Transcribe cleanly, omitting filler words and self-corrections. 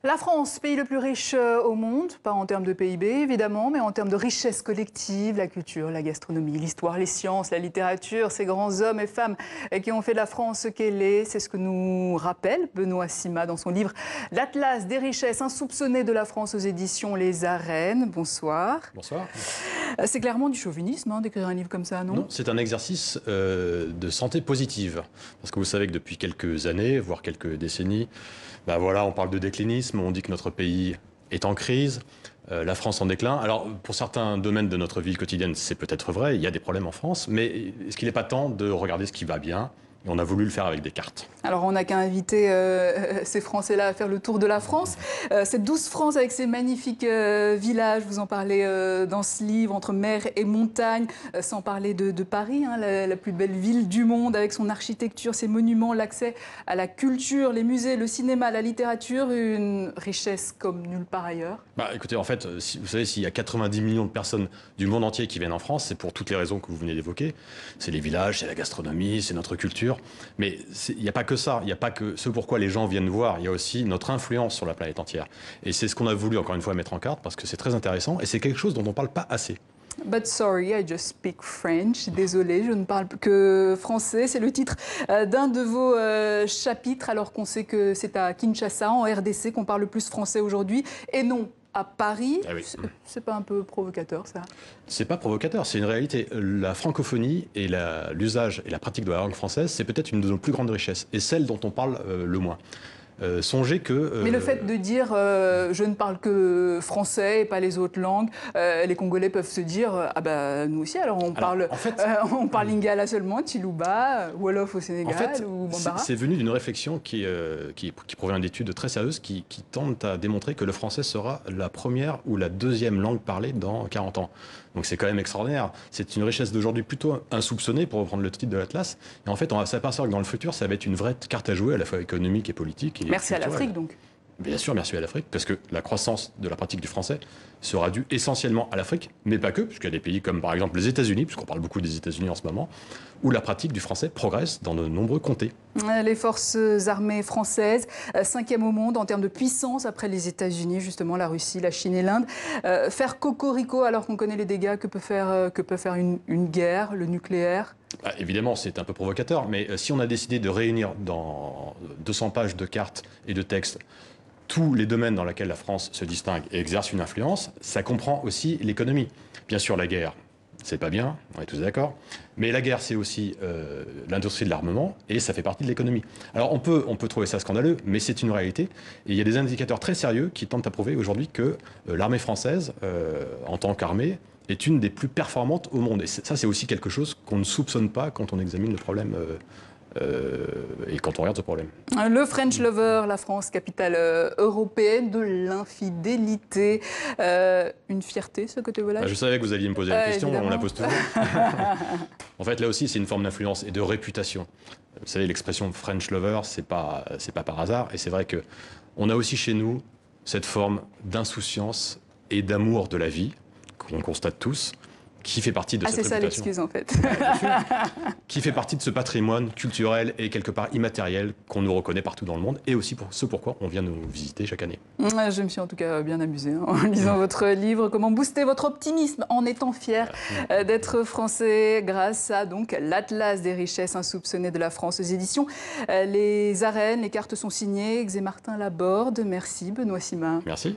La France, pays le plus riche au monde, pas en termes de PIB évidemment, mais en termes de richesse collective, la culture, la gastronomie, l'histoire, les sciences, la littérature, ces grands hommes et femmes qui ont fait de la France ce qu'elle est. C'est ce que nous rappelle Benoît Sima dans son livre « L'Atlas des richesses insoupçonnées de la France » aux éditions Les Arènes. Bonsoir. Bonsoir. C'est clairement du chauvinisme d'écrire un livre comme ça, non? Non, c'est un exercice de santé positive. Parce que vous savez que depuis quelques années, voire quelques décennies, voilà, on parle de déclinisme, on dit que notre pays est en crise, la France en déclin. Alors, pour certains domaines de notre vie quotidienne, c'est peut-être vrai, il y a des problèmes en France, mais est-ce qu'il n'est pas temps de regarder ce qui va bien ? Et on a voulu le faire avec des cartes. Alors, on n'a qu'à inviter ces Français-là à faire le tour de la France. Cette douce France avec ses magnifiques villages, vous en parlez dans ce livre, entre mer et montagne, sans parler de Paris, la plus belle ville du monde, avec son architecture, ses monuments, l'accès à la culture, les musées, le cinéma, la littérature, une richesse comme nulle part ailleurs. Écoutez, en fait, vous savez, s'il y a 90 millions de personnes du monde entier qui viennent en France, c'est pour toutes les raisons que vous venez d'évoquer. C'est les villages, c'est la gastronomie, c'est notre culture. Mais il n'y a pas que ça, il n'y a pas que ce pourquoi les gens viennent voir, il y a aussi notre influence sur la planète entière. Et c'est ce qu'on a voulu, encore une fois, mettre en carte, parce que c'est très intéressant, et c'est quelque chose dont on ne parle pas assez. But sorry, I just speak French. Désolée, je ne parle que français. C'est le titre d'un de vos chapitres, alors qu'on sait que c'est à Kinshasa, en RDC, qu'on parle le plus français aujourd'hui, et non à Paris. Ah oui. C'est pas un peu provocateur, ça? C'est pas provocateur, c'est une réalité. La francophonie et l'usage et la pratique de la langue française, c'est peut-être une de nos plus grandes richesses, et celle dont on parle le moins. Songez que... Mais le fait de dire je ne parle que français et pas les autres langues, les Congolais peuvent se dire nous aussi, alors on parle lingala seulement, Chiluba, Wolof au Sénégal, en fait, ou Bambara. C'est venu d'une réflexion qui provient d'études très sérieuses qui tentent à démontrer que le français sera la première ou la deuxième langue parlée dans 40 ans. Donc c'est quand même extraordinaire. C'est une richesse d'aujourd'hui plutôt insoupçonnée, pour reprendre le titre de l'Atlas. Et en fait, on va s'apercevoir que dans le futur, ça va être une vraie carte à jouer, à la fois économique et politique. Merci à l'Afrique, donc. Bien sûr, merci à l'Afrique, parce que la croissance de la pratique du français sera due essentiellement à l'Afrique, mais pas que, puisqu'il y a des pays comme par exemple les États-Unis, puisqu'on parle beaucoup des États-Unis en ce moment, où la pratique du français progresse dans de nombreux comtés. Les forces armées françaises, 5e au monde en termes de puissance, après les États-Unis, justement, la Russie, la Chine et l'Inde. Faire cocorico alors qu'on connaît les dégâts que peut faire une guerre, le nucléaire. Évidemment, c'est un peu provocateur, mais si on a décidé de réunir dans 200 pages de cartes et de textes tous les domaines dans lesquels la France se distingue et exerce une influence, ça comprend aussi l'économie. Bien sûr, la guerre, c'est pas bien, on est tous d'accord, mais la guerre, c'est aussi l'industrie de l'armement, et ça fait partie de l'économie. Alors on peut trouver ça scandaleux, mais c'est une réalité, et il y a des indicateurs très sérieux qui tentent à prouver aujourd'hui que l'armée française, en tant qu'armée, est une des plus performantes au monde. Et ça, c'est aussi quelque chose qu'on ne soupçonne pas quand on examine le problème et quand on regarde ce problème. Le French Lover, la France, capitale européenne de l'infidélité. Une fierté, ce côté-là? Je savais que vous alliez me poser la question, évidemment. on la pose toujours. En fait, là aussi, c'est une forme d'influence et de réputation. Vous savez, l'expression French Lover, c'est pas par hasard. Et c'est vrai qu'on a aussi chez nous cette forme d'insouciance et d'amour de la vie, qu'on constate tous, qui fait partie de cette réputation. C'est ça l'excuse, en fait. Bien sûr. Qui fait partie de ce patrimoine culturel et quelque part immatériel qu'on nous reconnaît partout dans le monde, et aussi pour ce pourquoi on vient nous visiter chaque année. Je me suis en tout cas bien amusée en lisant votre livre. Comment booster votre optimisme en étant fier d'être français grâce à donc l'Atlas des richesses insoupçonnées de la France aux éditions Les Arènes. Les cartes sont signées Xé Martin Laborde. Merci Benoît Sima. Merci.